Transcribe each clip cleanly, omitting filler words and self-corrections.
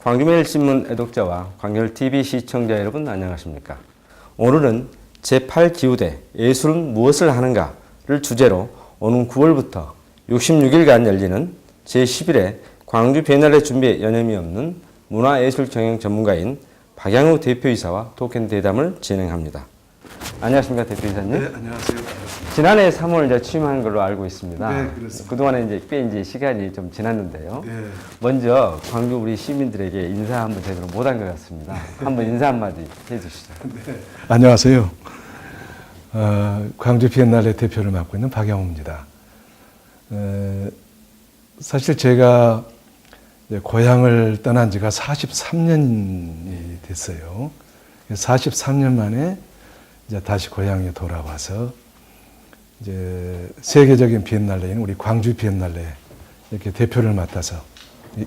광주매일신문 애독자와 광열TV 시청자 여러분 안녕하십니까. 오늘은 제8기후대 예술은 무엇을 하는가를 주제로 오는 9월부터 66일간 열리는 제11회 광주 비엔날레 준비에 여념이 없는 문화예술 경영 전문가인 박양우 대표이사와 토큰 대담을 진행합니다. 안녕하십니까 대표이사님? 네, 안녕하세요. 지난해 3월 이제 취임한 걸로 알고 있습니다. 네, 그렇습니다. 그동안에 꽤 시간이 좀 지났는데요. 네. 먼저 광주 우리 시민들에게 인사 한번 제대로 못한 것 같습니다. 한번 인사 한마디 해주시죠. 네. 안녕하세요. 광주 비엔날레 대표를 맡고 있는 박양우입니다. 사실 제가 고향을 떠난 지가 43년이 됐어요. 43년 만에 이제 다시 고향에 돌아와서 이제 세계적인 비엔날레인 우리 광주 비엔날레 이렇게 대표를 맡아서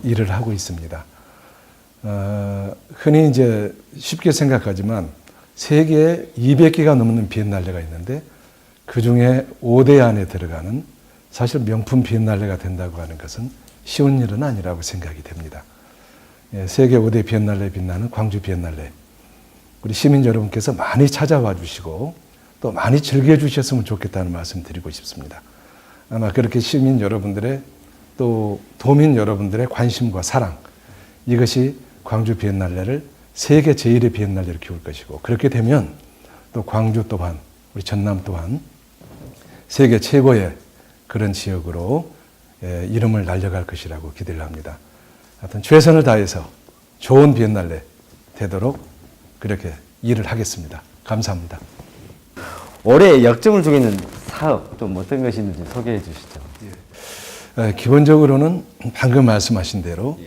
일을 하고 있습니다. 흔히 이제 쉽게 생각하지만 세계에 200개가 넘는 비엔날레가 있는데 그 중에 5대 안에 들어가는 사실 명품 비엔날레가 된다고 하는 것은 쉬운 일은 아니라고 생각이 됩니다. 세계 5대 비엔날레에 빛나는 광주 비엔날레. 우리 시민 여러분께서 많이 찾아와 주시고 또 많이 즐겨주셨으면 좋겠다는 말씀 드리고 싶습니다. 아마 그렇게 시민 여러분들의 또 도민 여러분들의 관심과 사랑 이것이 광주 비엔날레를 세계 제1의 비엔날레로 키울 것이고 그렇게 되면 또 광주 또한 우리 전남 또한 세계 최고의 그런 지역으로 이름을 날려갈 것이라고 기대를 합니다. 하여튼 최선을 다해서 좋은 비엔날레 되도록 그렇게 일을 하겠습니다. 감사합니다. 올해 역점을 두고 있는 사업 좀 어떤 것이 있는지 소개해 주시죠. 기본적으로는 방금 말씀하신 대로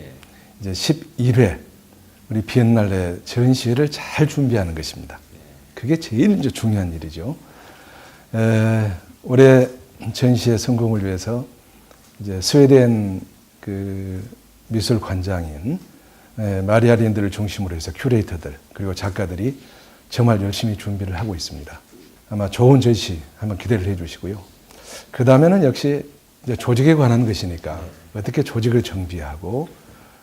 이제 11회 우리 비엔날레 전시회를 잘 준비하는 것입니다. 그게 제일 이제 중요한 일이죠. 올해 전시회 성공을 위해서 이제 스웨덴 그 미술 관장인 마리아 린드를 중심으로 해서 큐레이터들 그리고 작가들이 정말 열심히 준비를 하고 있습니다. 아마 좋은 전시 한번 기대를 해 주시고요. 그 다음에는 역시 이제 조직에 관한 것이니까 어떻게 조직을 정비하고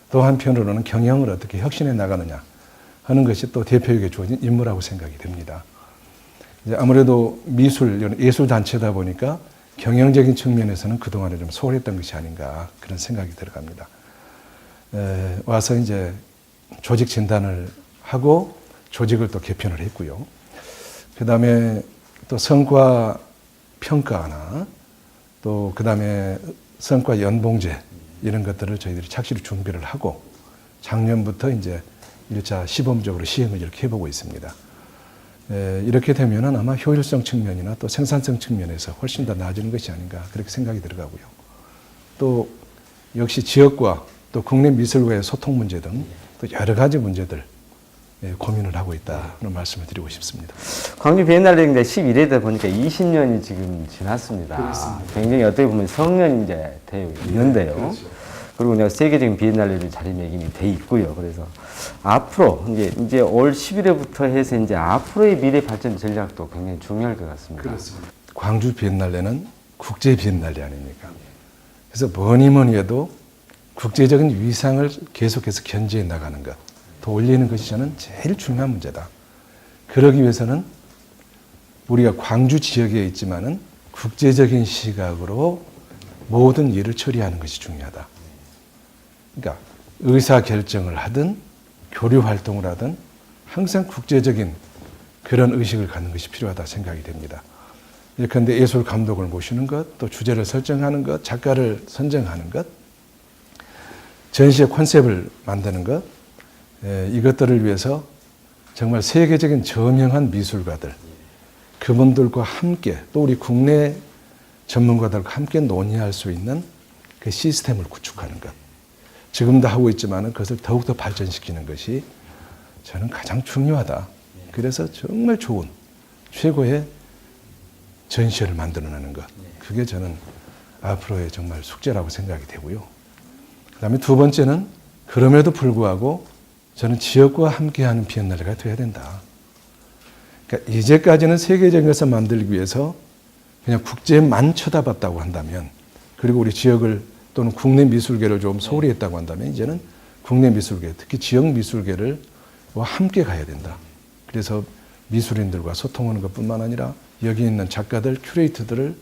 또 한편으로는 경영을 어떻게 혁신해 나가느냐 하는 것이 또 대표에게 주어진 임무라고 생각이 됩니다. 이제 아무래도 예술 단체다 보니까 경영적인 측면에서는 그동안에 좀 소홀했던 것이 아닌가 그런 생각이 들어갑니다. 와서 이제 조직 진단을 하고 조직을 또 개편을 했고요. 그 다음에 또 성과 평가나 또 그 다음에 성과 연봉제 이런 것들을 저희들이 착실히 준비를 하고 작년부터 이제 1차 시범적으로 시행을 이렇게 해보고 있습니다. 이렇게 되면은 아마 효율성 측면이나 또 생산성 측면에서 훨씬 더 나아지는 것이 아닌가 그렇게 생각이 들어가고요. 또 역시 지역과 또 국내 미술과의 소통 문제 등 또 여러 가지 문제들 고민을 하고 있다는 말씀을 드리고 싶습니다. 광주 비엔날레인데 11회다 보니까 20년이 지금 지났습니다. 그렇습니다. 굉장히 어떻게 보면 성년이 이제 되어 있는데요. 그렇죠. 그리고 내가 세계적인 비엔날레를 자리매김이 돼 있고요. 그래서 앞으로 이제 올 11회부터 해서 이제 앞으로의 미래 발전 전략도 굉장히 중요할 것 같습니다. 그렇습니다. 광주 비엔날레는 국제 비엔날레 아닙니까? 그래서 뭐니 해도 국제적인 위상을 계속해서 견지해 나가는 것, 더 올리는 것이 저는 제일 중요한 문제다. 그러기 위해서는 우리가 광주 지역에 있지만은 국제적인 시각으로 모든 일을 처리하는 것이 중요하다. 그러니까 의사 결정을 하든 교류 활동을 하든 항상 국제적인 그런 의식을 갖는 것이 필요하다 생각이 됩니다. 예컨대 예술 감독을 모시는 것, 또 주제를 설정하는 것, 작가를 선정하는 것, 전시의 컨셉을 만드는 것, 이것들을 위해서 정말 세계적인 저명한 미술가들, 그분들과 함께 또 우리 국내 전문가들과 함께 논의할 수 있는 그 시스템을 구축하는 것. 지금도 하고 있지만 그것을 더욱더 발전시키는 것이 저는 가장 중요하다. 그래서 정말 좋은 최고의 전시회를 만들어내는 것. 그게 저는 앞으로의 정말 숙제라고 생각이 되고요. 그 다음에 두 번째는 그럼에도 불구하고 저는 지역과 함께하는 비엔날레가 되어야 된다. 그러니까 이제까지는 세계적인 것을 만들기 위해서 그냥 국제만 쳐다봤다고 한다면, 그리고 우리 지역을 또는 국내 미술계를 좀 소홀히 했다고 한다면, 이제는 국내 미술계, 특히 지역 미술계를 함께 가야 된다. 그래서 미술인들과 소통하는 것뿐만 아니라 여기 있는 작가들, 큐레이터들을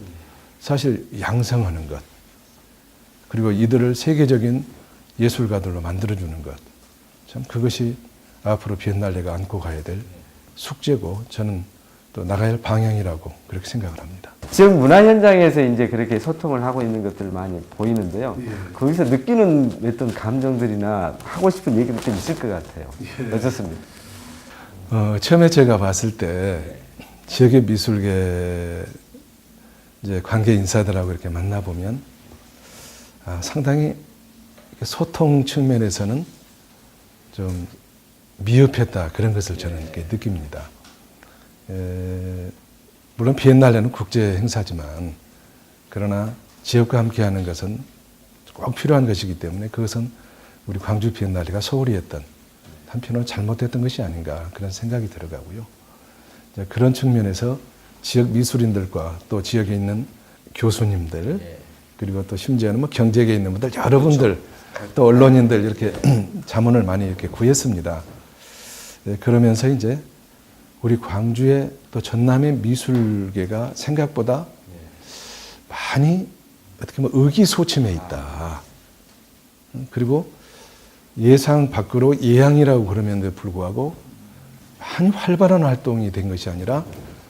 사실 양성하는 것, 그리고 이들을 세계적인 예술가들로 만들어주는 것, 참 그것이 앞으로 비엔날레가 안고 가야 될 숙제고, 저는 또 나가야 할 방향이라고 그렇게 생각을 합니다. 지역 문화 현장에서 이제 그렇게 소통을 하고 있는 것들 많이 보이는데요. 거기서 느끼는 어떤 감정들이나 하고 싶은 얘기도 좀 있을 것 같아요. 어떻습니까? 처음에 제가 봤을 때 지역의 미술계 이제 관계 인사들하고 이렇게 만나보면 상당히 소통 측면에서는 좀 미흡했다, 그런 것을 저는 이렇게 느낍니다. 물론 비엔날레는 국제 행사지만, 그러나 지역과 함께하는 것은 꼭 필요한 것이기 때문에 그것은 우리 광주 비엔날레가 소홀히 했던, 한편으로 잘못했던 것이 아닌가, 그런 생각이 들어가고요. 그런 측면에서 지역 미술인들과 또 지역에 있는 교수님들, 그리고 또 심지어는 뭐 경제계에 있는 분들, 여러분들, 또 언론인들 이렇게 자문을 많이 이렇게 구했습니다. 그러면서 이제 우리 광주의 또 전남의 미술계가 생각보다 많이 어떻게 보면 의기소침해 있다. 그리고 예상 밖으로 예양이라고 그러면에도 불구하고 한 활발한 활동이 된 것이 아니라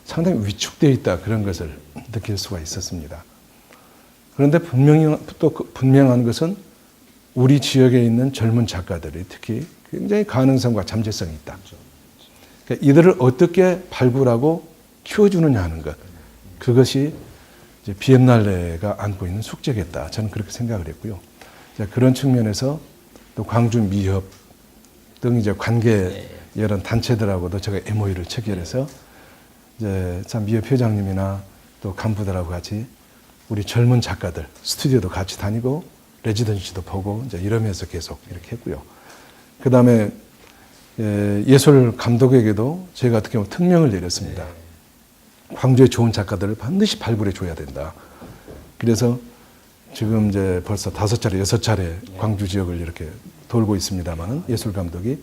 상당히 위축되어 있다, 그런 것을 느낄 수가 있었습니다. 그런데 분명한 것은 우리 지역에 있는 젊은 작가들이 특히 굉장히 가능성과 잠재성이 있다. 그러니까 이들을 어떻게 발굴하고 키워주느냐 하는 것, 그것이 이제 비엔날레가 안고 있는 숙제겠다, 저는 그렇게 생각을 했고요. 그런 측면에서 또 광주 미협 등 이제 관계 여러 단체들하고도 제가 MOU를 체결해서 이제 참 미협 회장님이나 또 간부들하고 같이 우리 젊은 작가들 스튜디오도 같이 다니고 레지던시도 보고 이제 이러면서 계속 이렇게 했고요. 그 다음에 예술 감독에게도 제가 어떻게 보면 특명을 내렸습니다. 광주의 좋은 작가들을 반드시 발굴해 줘야 된다. 그래서 지금 이제 벌써 5차례, 6차례 광주 지역을 이렇게 돌고 있습니다만은 예술 감독이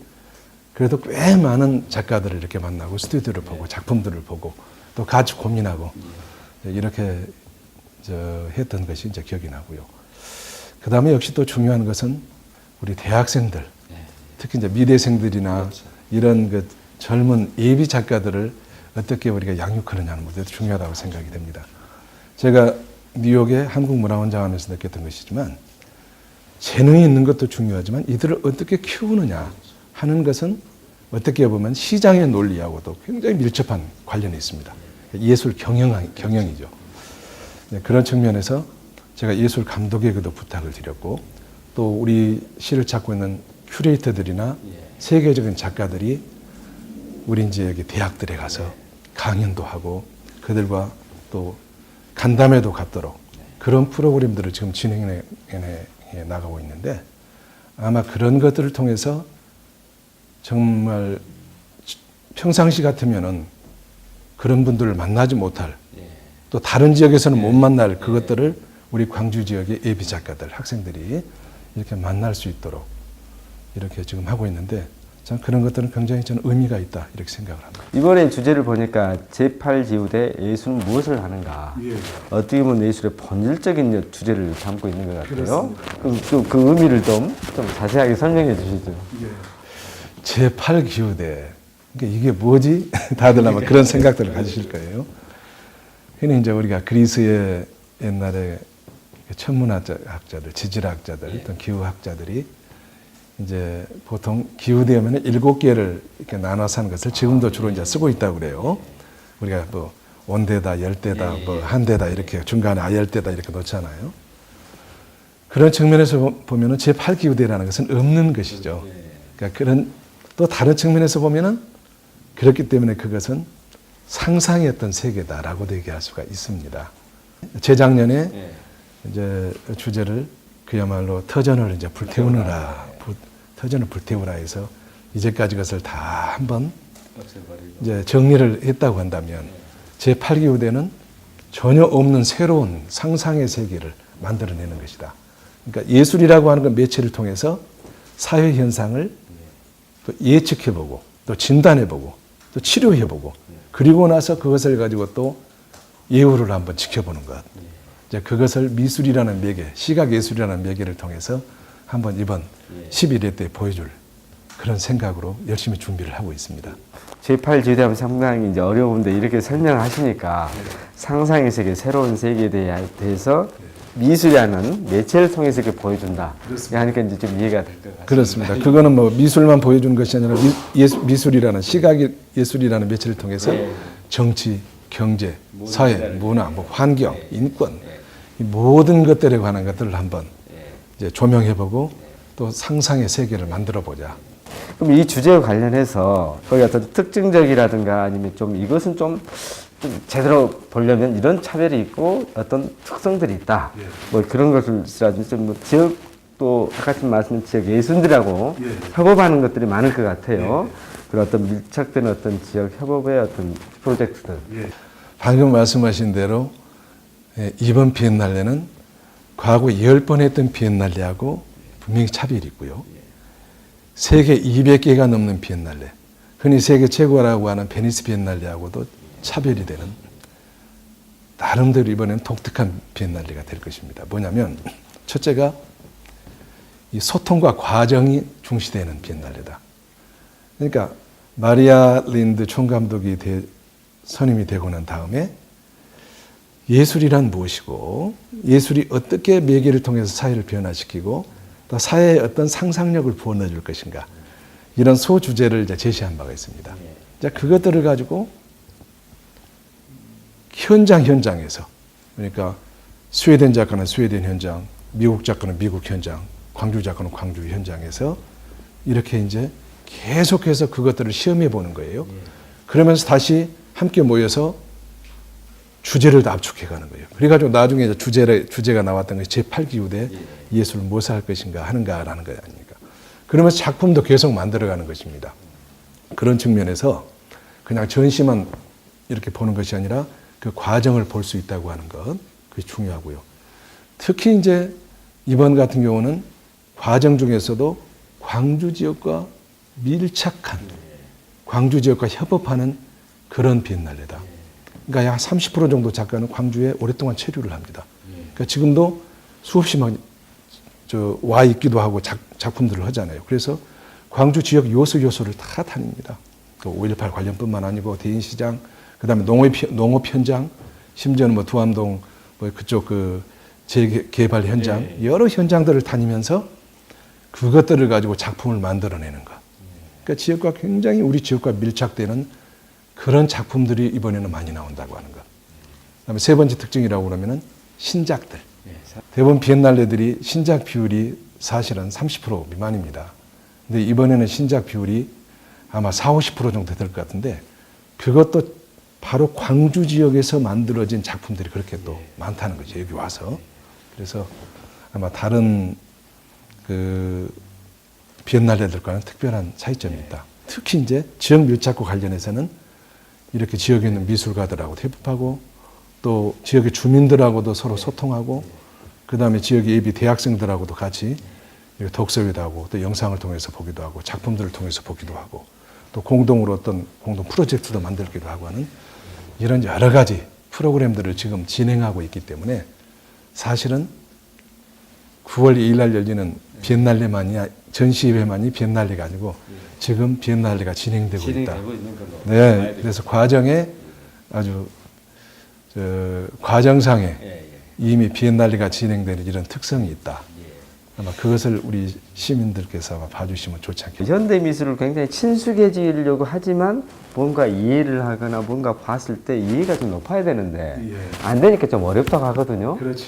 그래도 꽤 많은 작가들을 이렇게 만나고 스튜디오를 보고 작품들을 보고 또 같이 고민하고 이렇게 했던 것이 이제 기억이 나고요. 그 다음에 역시 또 중요한 것은 우리 대학생들, 특히 이제 미대생들이나 이런 그 젊은 예비 작가들을 어떻게 우리가 양육하느냐는 문제도 중요하다고 생각이 됩니다. 제가 뉴욕의 한국문화원장 하면서 느꼈던 것이지만, 재능이 있는 것도 중요하지만 이들을 어떻게 키우느냐 하는 것은 어떻게 보면 시장의 논리하고도 굉장히 밀접한 관련이 있습니다. 예술 경영이죠. 그런 측면에서 제가 예술 감독에게도 부탁을 드렸고, 또 우리 시를 찾고 있는 큐레이터들이나 세계적인 작가들이 우리 이제 여기 대학들에 가서 강연도 하고 그들과 또 간담회도 갖도록 그런 프로그램들을 지금 진행해 나가고 있는데, 아마 그런 것들을 통해서 정말 평상시 같으면은 그런 분들을 만나지 못할, 또 다른 지역에서는 못 만날 그것들을 우리 광주 지역의 예비 작가들, 학생들이 이렇게 만날 수 있도록 이렇게 지금 하고 있는데, 참 그런 것들은 굉장히 저는 의미가 있다, 이렇게 생각을 합니다. 이번에 주제를 보니까 제8기후대 예술은 무엇을 하는가. 어떻게 보면 예술의 본질적인 주제를 담고 있는 것 같아요. 그 의미를 좀 자세하게 설명해 주시죠. 제8기후대, 그러니까 이게 뭐지? 다들 아마 그런 생각들을 가지실 거예요. 흔히 이제 우리가 그리스의 옛날에 천문학자들, 지질학자들, 어떤 기후학자들이 이제 보통 기후대하면 7개를 이렇게 나눠서 하는 것을 지금도 주로 이제 쓰고 있다고 그래요. 우리가 뭐 온대다, 열대다, 뭐 한대다 이렇게 중간에 아열대다 이렇게 놓잖아요. 그런 측면에서 보면은 제8기후대라는 것은 없는 것이죠. 그러니까 그런 또 다른 측면에서 보면은 그렇기 때문에 그것은 상상의 어떤 세계다라고도 얘기할 수가 있습니다. 재작년에 이제 주제를 그야말로 터전을 이제 불태우느라, 터전을 불태우라 해서 이제까지 것을 다 한번 이제 정리를 했다고 한다면 제8기후대는 전혀 없는 새로운 상상의 세계를 만들어내는 것이다. 그러니까 예술이라고 하는 건 매체를 통해서 사회 현상을 또 예측해보고 또 진단해보고 또 치료해보고 그리고 나서 그것을 가지고 또 예우를 한번 지켜보는 것. 이제 그것을 미술이라는 매개, 시각예술이라는 매개를 통해서 한번 이번 11회 때 보여줄 그런 생각으로 열심히 준비를 하고 있습니다. 제8지대하면 상당히 이제 어려운데 이렇게 설명하시니까 상상의 세계, 새로운 세계에 대해서 미술이라는 매체를 통해서 이렇게 보여준다. 하니까 이제 좀 이해가 될 것 같습니다. 그렇습니다. 그거는 뭐 미술만 보여주는 것이 아니라 미술이라는 시각예술이라는 매체를 통해서 정치, 경제, 사회, 문화, 뭐 환경, 인권 이 모든 것들에 관한 것들을 한번 이제 조명해보고 또 상상의 세계를 만들어보자. 그럼 이 주제와 관련해서 거기 어떤 특징적이라든가 아니면 좀 이것은 좀 제대로 보려면 이런 차별이 있고 어떤 특성들이 있다. 뭐 그런 것을라든지 좀뭐 지역도 아까 말씀드린 지역 예술들하고 협업하는 것들이 많을 것 같아요. 그런 어떤 밀착된 어떤 지역 협업의 어떤 프로젝트들. 방금 말씀하신 대로 이번 비엔날레는 과거 10번 했던 비엔날레하고 분명히 차별이 있고요. 세계 200개가 넘는 비엔날레, 흔히 세계 최고라고 하는 베니스 비엔날레하고도 차별이 되는 나름대로 이번엔 독특한 비엔날레가 될 것입니다. 뭐냐면 첫째가 이 소통과 과정이 중시되는 비엔날레다. 그러니까 마리아 린드 총감독이 선임이 되고 난 다음에 예술이란 무엇이고 예술이 어떻게 매개를 통해서 사회를 변화시키고 또 사회에 어떤 상상력을 부어넣어줄 것인가 이런 소주제를 이제 제시한 바가 있습니다. 자, 그것들을 가지고 현장에서 그러니까 스웨덴 작가는 스웨덴 현장, 미국 작가는 미국 현장, 광주 작가는 광주 현장에서 이렇게 이제 계속해서 그것들을 시험해 보는 거예요. 그러면서 다시 함께 모여서 주제를 압축해 가는 거예요. 그래가지고 나중에 이제 주제가 나왔던 것이 제8기후대 예술을 무엇을 할 것인가 하는가라는 거 아닙니까? 그러면서 작품도 계속 만들어가는 것입니다. 그런 측면에서 그냥 전시만 이렇게 보는 것이 아니라 그 과정을 볼 수 있다고 하는 것, 그게 중요하고요. 특히 이제 이번 같은 경우는 과정 중에서도 광주 지역과 밀착한, 광주 지역과 협업하는 그런 비엔날레다. 그러니까 약 30% 정도 작가는 광주에 오랫동안 체류를 합니다. 그러니까 지금도 수없이 와 있기도 하고 작품들을 하잖아요. 그래서 광주 지역 요소를 다 다닙니다. 5.18 관련뿐만 아니고 대인시장, 그다음에 농업 현장, 심지어는 뭐 두암동 뭐 그쪽 그 재개발 현장 여러 현장들을 다니면서 그것들을 가지고 작품을 만들어내는 것. 그러니까 지역과 굉장히 우리 지역과 밀착되는 그런 작품들이 이번에는 많이 나온다고 하는 것. 그다음에 세 번째 특징이라고 그러면은 신작들. 대부분 비엔날레들이 신작 비율이 사실은 30% 미만입니다. 근데 이번에는 신작 비율이 아마 40~50% 정도 될 것 같은데 그것도 바로 광주 지역에서 만들어진 작품들이 그렇게 또 많다는 거죠. 여기 와서. 그래서 아마 다른 그 비엔날레들과는 특별한 차이점이 있다. 특히 이제 지역 밀착과 관련해서는 이렇게 지역에 있는 미술가들하고도 협업하고 또 지역의 주민들하고도 서로 소통하고 그 다음에 지역의 예비 대학생들하고도 같이 독서회도 하고 또 영상을 통해서 보기도 하고 작품들을 통해서 보기도 하고 또 공동으로 어떤 공동 프로젝트도 만들기도 하고 하는 이런 여러 가지 프로그램들을 지금 진행하고 있기 때문에 사실은 9월 2일 날 열리는 비엔날레만이 전시회만이 비엔날레가 아니고 지금 비엔날레가 진행되고 있다. 네, 그래서 과정에 아주 과정상에 이미 비엔날레가 진행되는 이런 특성이 있다. 아마 그것을 우리 시민들께서 아마 봐주시면 좋지 않겠습니까? 현대 미술을 굉장히 친숙해지려고 하지만 뭔가 이해를 하거나 뭔가 봤을 때 이해가 좀 높아야 되는데 안 되니까 좀 어렵다고 하거든요. 그렇죠.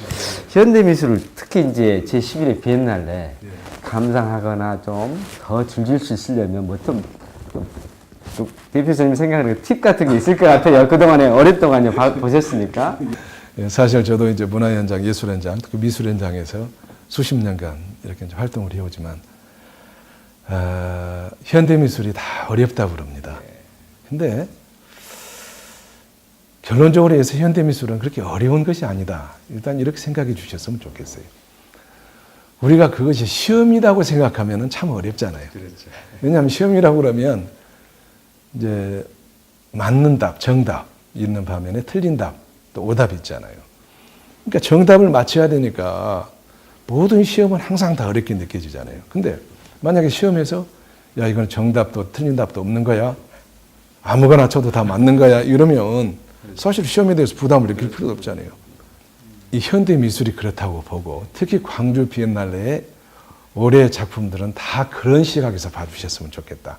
현대 미술을 특히 이제 제11회 비엔날레 감상하거나 좀 더 즐길 수 있으려면 뭐 좀 대표님이 생각하는 팁 같은 게 있을 것 같아요. 그동안에 오랫동안 보셨으니까. 예, 사실 저도 이제 문화 현장, 예술 현장, 그 미술 현장에서 수십 년간 이렇게 이제 활동을 해오지만 현대 미술이 다 어렵다고 그럽니다. 근데 결론적으로 해서 현대 미술은 그렇게 어려운 것이 아니다. 일단 이렇게 생각해 주셨으면 좋겠어요. 우리가 그것이 시험이라고 생각하면 참 어렵잖아요. 그렇죠. 왜냐하면 시험이라고 그러면 이제 맞는 답, 정답 있는 반면에 틀린 답, 또 오답이 있잖아요. 그러니까 정답을 맞춰야 되니까 모든 시험은 항상 다 어렵게 느껴지잖아요. 근데 만약에 시험에서 야 이건 정답도 틀린 답도 없는 거야. 아무거나 쳐도 다 맞는 거야. 이러면 사실 시험에 대해서 부담을 느낄 필요도 없잖아요. 이 현대 미술이 그렇다고 보고 특히 광주 비엔날레의 올해의 작품들은 다 그런 시각에서 봐주셨으면 좋겠다.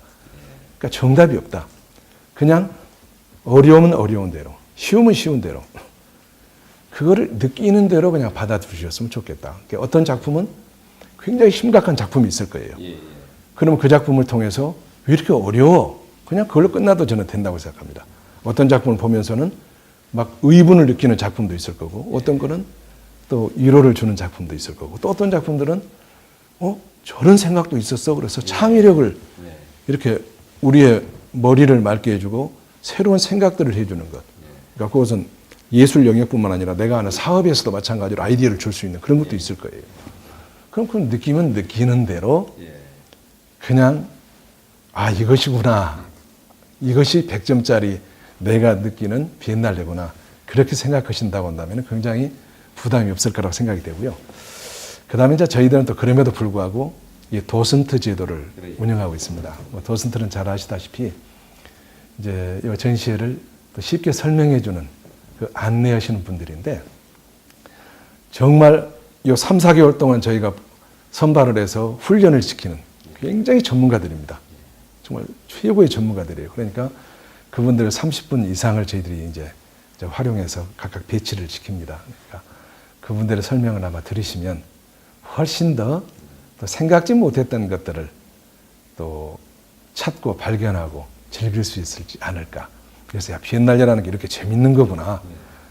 그러니까 정답이 없다. 그냥 어려움은 어려운 대로, 쉬움은 쉬운 대로 그거를 느끼는 대로 그냥 받아주셨으면 좋겠다. 그러니까 어떤 작품은 굉장히 심각한 작품이 있을 거예요. 그러면 그 작품을 통해서 왜 이렇게 어려워? 그냥 그걸로 끝나도 저는 된다고 생각합니다. 어떤 작품을 보면서는 막 의분을 느끼는 작품도 있을 거고 어떤 거는 또 위로를 주는 작품도 있을 거고 또 어떤 작품들은 저런 생각도 있었어. 그래서 창의력을 이렇게 우리의 머리를 맑게 해주고 새로운 생각들을 해주는 것. 그러니까 그것은 예술 영역뿐만 아니라 내가 하는 사업에서도 마찬가지로 아이디어를 줄 수 있는 그런 것도 있을 거예요. 그럼 그 느낌은 느끼는 대로 그냥 이것이구나. 이것이 100점짜리 내가 느끼는 비엔날레구나. 그렇게 생각하신다고 한다면 굉장히 부담이 없을 거라고 생각이 되고요. 그 다음에 이제 저희들은 또 그럼에도 불구하고 이 도슨트 제도를 운영하고 있습니다. 도슨트는 잘 아시다시피 이제 이 전시회를 또 쉽게 설명해주는 그 안내하시는 분들인데 정말 이 3, 4개월 동안 저희가 선발을 해서 훈련을 시키는 굉장히 전문가들입니다. 정말 최고의 전문가들이에요. 그러니까 그분들 30분 이상을 저희들이 이제 활용해서 각각 배치를 시킵니다. 그러니까 그분들의 설명을 아마 들으시면 훨씬 더 생각지 못했던 것들을 또 찾고 발견하고 즐길 수 있을지 않을까. 그래서 비엔날레라는 게 이렇게 재밌는 거구나.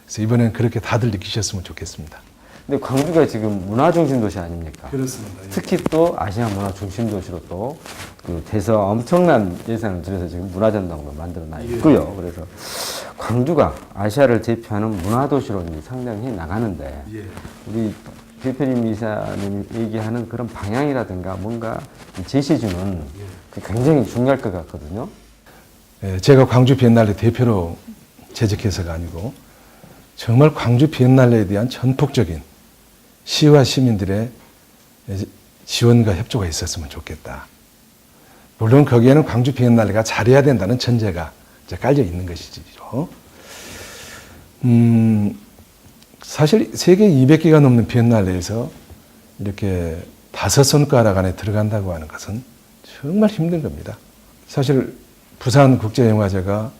그래서 이번에는 그렇게 다들 느끼셨으면 좋겠습니다. 근데 광주가 지금 문화중심 도시 아닙니까? 그렇습니다. 특히 또 아시아 문화중심 도시로 또 그 돼서 엄청난 예산을 들여서 지금 문화전당도 만들어놔 있고요. 그래서 광주가 아시아를 대표하는 문화도시로 상당히 나가는데 우리 대표님 이사님 얘기하는 그런 방향이라든가 뭔가 제시주는 굉장히 중요할 것 같거든요. 제가 광주 비엔날레 대표로 재직해서가 아니고 정말 광주 비엔날레에 대한 전폭적인 시와 시민들의 지원과 협조가 있었으면 좋겠다. 물론 거기에는 광주 비엔날레가 잘해야 된다는 전제가 이제 깔려 있는 것이죠. 사실 세계 200개가 넘는 비엔날레에서 이렇게 5손가락 안에 들어간다고 하는 것은 정말 힘든 겁니다. 사실 부산국제영화제가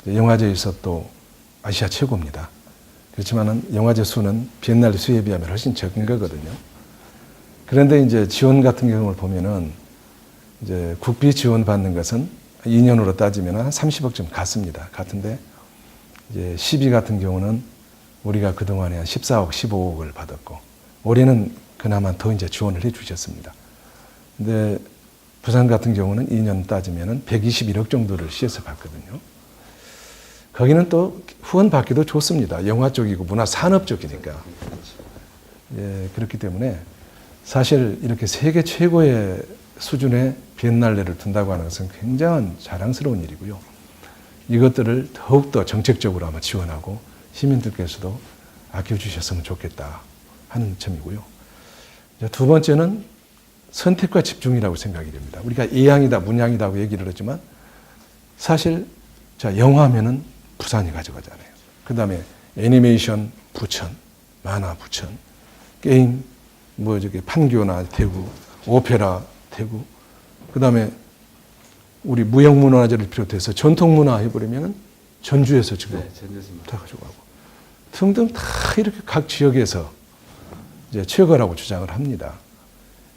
영화제에서 또 아시아 최고입니다. 그렇지만은 영화제 수는 비엔날레 수에 비하면 훨씬 적은 거거든요. 그런데 이제 지원 같은 경우를 보면은 이제 국비 지원 받는 것은 2년으로 따지면 한 30억쯤 같습니다. 같은데 이제 12 같은 경우는 우리가 그동안에 한 14억, 15억을 받았고 올해는 그나마 더 이제 지원을 해 주셨습니다. 근데 부산 같은 경우는 2년 따지면 121억 정도를 시에서 받거든요. 거기는 또 후원 받기도 좋습니다. 영화 쪽이고 문화 산업 쪽이니까. 그렇기 때문에 사실 이렇게 세계 최고의 수준의 비엔날레를 둔다고 하는 것은 굉장한 자랑스러운 일이고요. 이것들을 더욱더 정책적으로 아마 지원하고 시민들께서도 아껴주셨으면 좋겠다 하는 점이고요. 두 번째는 선택과 집중이라고 생각이 됩니다. 우리가 예양이다, 문양이다고 얘기를 하지만 사실 영화하면은 부산이 가져가잖아요. 그 다음에 애니메이션 부천, 만화 부천, 게임 판교나 대구, 오페라 대구, 그 다음에 우리 무형문화재를 비롯해서 전통문화 해버리면 전주에서 지금 다 가져가고 등등 다 이렇게 각 지역에서 이제 최고라고 주장을 합니다.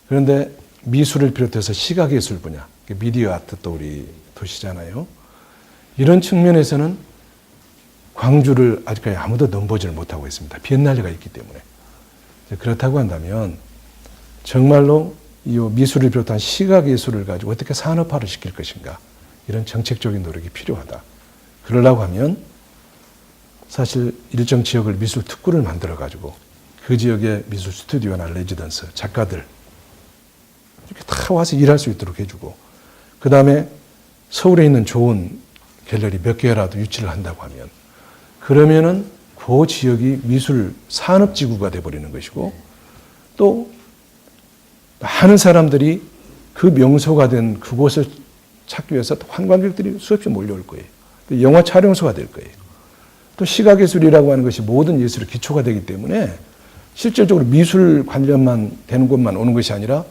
그런데 미술을 비롯해서 시각예술 분야, 미디어 아트 또 우리 도시잖아요. 이런 측면에서는 광주를 아직까지 아무도 넘보지를 못하고 있습니다. 비엔날레가 있기 때문에. 그렇다고 한다면 정말로 이 미술을 비롯한 시각예술을 가지고 어떻게 산업화를 시킬 것인가, 이런 정책적인 노력이 필요하다. 그러려고 하면 사실 일정 지역을 미술 특구를 만들어 가지고 그 지역의 미술 스튜디오나 레지던스, 작가들 이렇게 다 와서 일할 수 있도록 해주고, 그 다음에 서울에 있는 좋은 갤러리 몇 개라도 유치를 한다고 하면, 그러면은 그 지역이 미술 산업지구가 돼버리는 것이고, 또 많은 사람들이 그 명소가 된 그곳을 찾기 위해서 또 관광객들이 수없이 몰려올 거예요. 또 영화 촬영소가 될 거예요. 또 시각예술이라고 하는 것이 모든 예술의 기초가 되기 때문에 실질적으로 미술 관련만 되는 곳만 오는 것이 아니라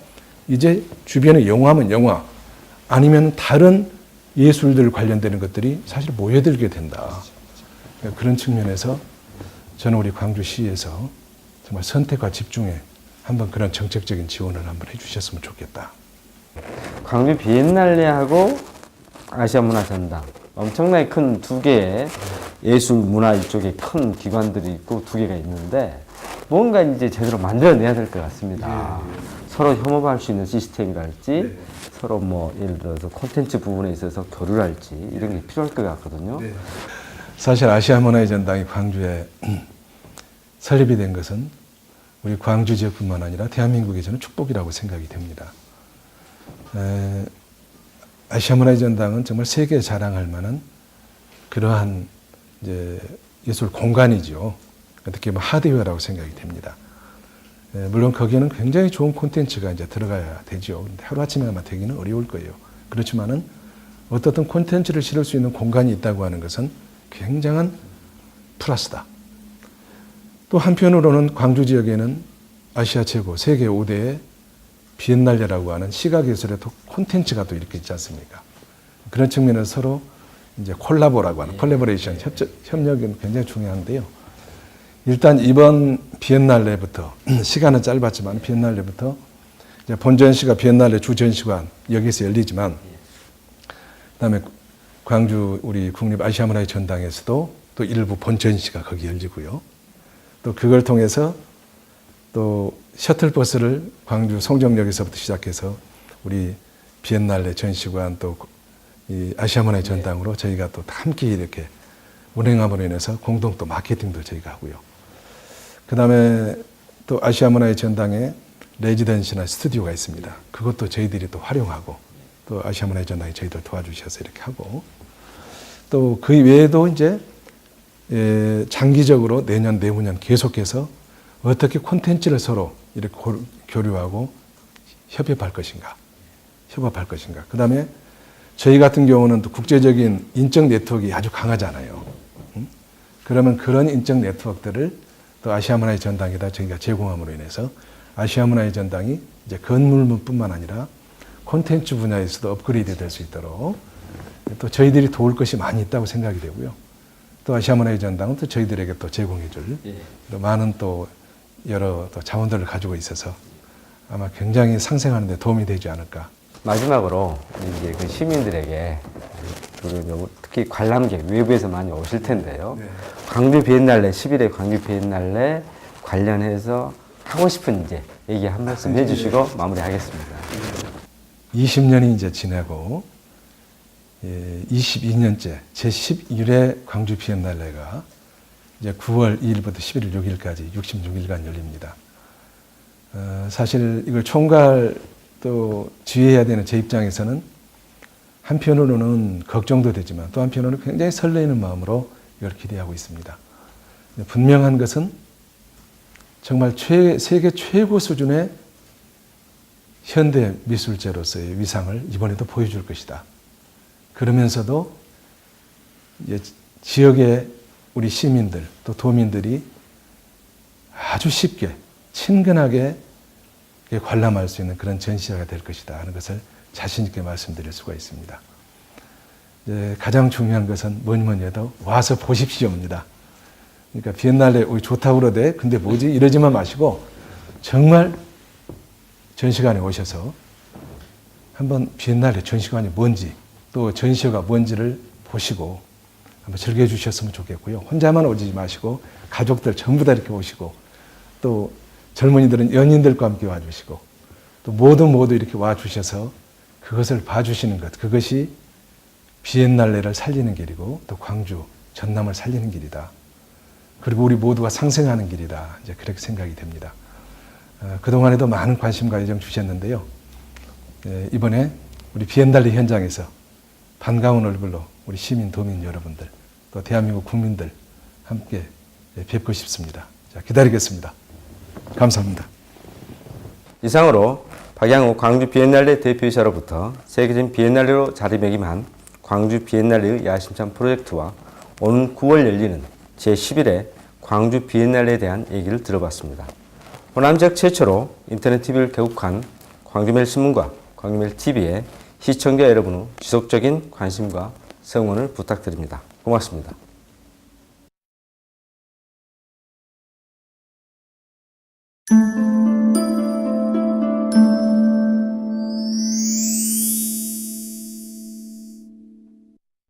이제 주변에 영화면 영화, 아니면 다른 예술들 관련되는 것들이 사실 모여들게 된다. 그런 측면에서 저는 우리 광주시에서 정말 선택과 집중에 한번 그런 정책적인 지원을 한번 해주셨으면 좋겠다. 광주 비엔날레하고 아시아문화전당, 엄청나게 큰 두 개의 예술 문화 이쪽에 큰 기관들이 있고 두 개가 있는데, 뭔가 이제 제대로 만들어내야 될 것 같습니다. 서로 협업할 수 있는 시스템이랄지, 서로 뭐 예를 들어서 콘텐츠 부분에 있어서 교류를 할지, 이런 게 필요할 것 같거든요. 사실 아시아문화의 전당이 광주에 설립이 된 것은 우리 광주 지역뿐만 아니라 대한민국의 저는 축복이라고 생각이 됩니다. 아시아문화의 전당은 정말 세계에 자랑할 만한 그러한 이제 예술 공간이죠. 특히 뭐 하드웨어라고 생각이 됩니다. 물론 거기에는 굉장히 좋은 콘텐츠가 이제 들어가야 되죠. 근데 하루아침에 아마 되기는 어려울 거예요. 그렇지만은 어떻든 콘텐츠를 실을 수 있는 공간이 있다고 하는 것은 굉장한 플러스다. 또 한편으로는 광주 지역에는 아시아 최고, 세계 5대의 비엔날레라고 하는 시각예술의 또 콘텐츠가 또 이렇게 있지 않습니까? 그런 측면에서 서로 이제 콜라보라고 하는 콜라보레이션, 협력은 굉장히 중요한데요. 일단 이번 비엔날레부터, 시간은 짧았지만 비엔날레부터 이제 본전시가 비엔날레 주전시관 여기서 열리지만, 그다음에 광주 우리 국립 아시아문화의 전당에서도 또 일부 본전시가 거기 열리고요. 또 그걸 통해서 또 셔틀버스를 광주 송정역에서부터 시작해서 우리 비엔날레 전시관 또 이 아시아문화의 전당으로 저희가 또 함께 이렇게 운행함으로 인해서 공동 또 마케팅도 저희가 하고요. 그 다음에 또 아시아문화의 전당에 레지던시나 스튜디오가 있습니다. 그것도 저희들이 또 활용하고, 또 아시아문화의 전당이 저희들 도와주셔서 이렇게 하고, 또 그 외에도 이제 장기적으로 내년, 내후년 계속해서 어떻게 콘텐츠를 서로 이렇게 교류하고 협업할 것인가. 그 다음에 저희 같은 경우는 또 국제적인 인적 네트워크가 아주 강하잖아요. 그러면 그런 인적 네트워크들을 또 아시아문화의 전당에다 저희가 제공함으로 인해서 아시아문화의 전당이 이제 건물뿐만 아니라 콘텐츠 분야에서도 업그레이드 될 수 있도록 또 저희들이 도울 것이 많이 있다고 생각이 되고요. 또 아시아문화의 전당은 또 저희들에게 또 제공해줄 또 많은 또 여러 또 자원들을 가지고 있어서 아마 굉장히 상생하는 데 도움이 되지 않을까. 마지막으로 이제 그 시민들에게, 그리고 특히 관람객, 외부에서 많이 오실 텐데요. 광주 비엔날레, 11회 광주 비엔날레 관련해서 하고 싶은 이제 얘기 한 말씀 해주시고 마무리하겠습니다. 20년이 이제 지나고 22년째 제11회 광주 비엔날레가 이제 9월 2일부터 11월 6일까지 66일간 열립니다. 사실 이걸 총괄 또 지휘해야 되는 제 입장에서는 한편으로는 걱정도 되지만 또 한편으로는 굉장히 설레이는 마음으로 이걸 기대하고 있습니다. 분명한 것은 정말 세계 최고 수준의 현대 미술제로서의 위상을 이번에도 보여줄 것이다. 그러면서도 지역의 우리 시민들 또 도민들이 아주 쉽게 친근하게 관람할 수 있는 그런 전시회가 될 것이다 하는 것을 자신 있게 말씀드릴 수가 있습니다. 가장 중요한 것은 뭐니 해도 와서 보십시오입니다. 그러니까 비엔날레 좋다고 그러대 근데 뭐지 이러지만 마시고 정말 전시관에 오셔서 한번 비엔날레 전시관이 뭔지 또 전시회가 뭔지를 보시고 한번 즐겨주셨으면 좋겠고요. 혼자만 오지 마시고 가족들 전부 다 이렇게 오시고 또 젊은이들은 연인들과 함께 와주시고 또 모두 이렇게 와주셔서 그것을 봐주시는 것, 그것이 비엔날레를 살리는 길이고 또 광주, 전남을 살리는 길이다. 그리고 우리 모두가 상생하는 길이다. 이제 그렇게 생각이 됩니다. 그동안에도 많은 관심과 애정 주셨는데요. 이번에 우리 비엔날레 현장에서 반가운 얼굴로 우리 시민, 도민 여러분들, 또 대한민국 국민들 함께 뵙고 싶습니다. 자, 기다리겠습니다. 감사합니다. 이상으로 박양호 광주 비엔날레 대표이사로부터 세계적인 비엔날레로 자리매김한 광주 비엔날레의 야심찬 프로젝트와 오는 9월 열리는 제11회 광주 비엔날레에 대한 얘기를 들어봤습니다. 호남 지역 최초로 인터넷 TV를 개국한 광주매일신문과 광주매일TV의 시청자 여러분의 지속적인 관심과 성원을 부탁드립니다. 고맙습니다. thank you